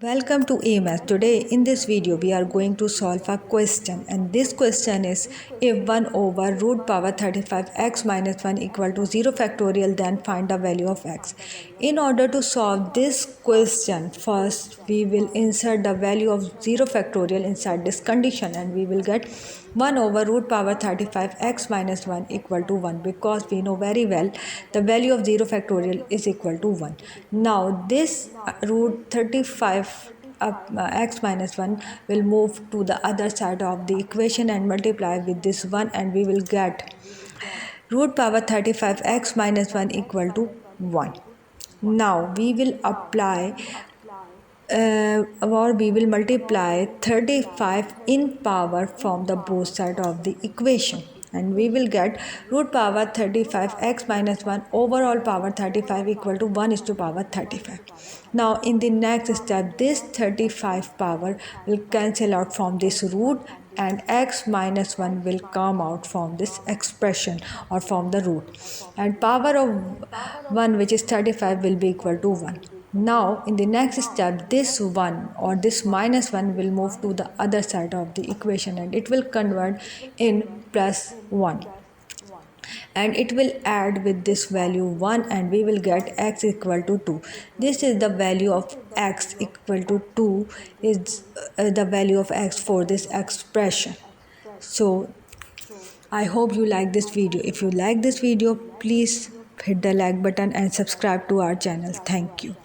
Welcome to AMS. Today in this video we are going to solve a question, and this question is if 1 over root power 35 x minus 1 equal to 0 factorial, then find the value of x. In order to solve this question, first we will insert the value of 0 factorial inside this condition, and we will get 1 over root power 35 x minus 1 equal to 1, because we know very well the value of 0 factorial is equal to 1. Now this root 35 x minus 1 will move to the other side of the equation and multiply with this 1, and we will get root power 35 x minus 1 equal to 1. Now we will apply or we will multiply 35 in power from the both side of the equation, and we will get root power 35 x minus 1 overall power 35 equal to 1 is to power 35. Now in the next step, this 35 power will cancel out from this root, and x minus 1 will come out from this expression or from the root, and power of 1, which is 35, will be equal to 1. Now in the next step, this 1 or this minus 1 will move to the other side of the equation, and it will convert in plus 1, and it will add with this value 1, and we will get x equal to 2. This is the value of x equal to 2 is the value of x for this expression. So I hope you like this video. If you like this video, please hit the like button and subscribe to our channel. Thank you.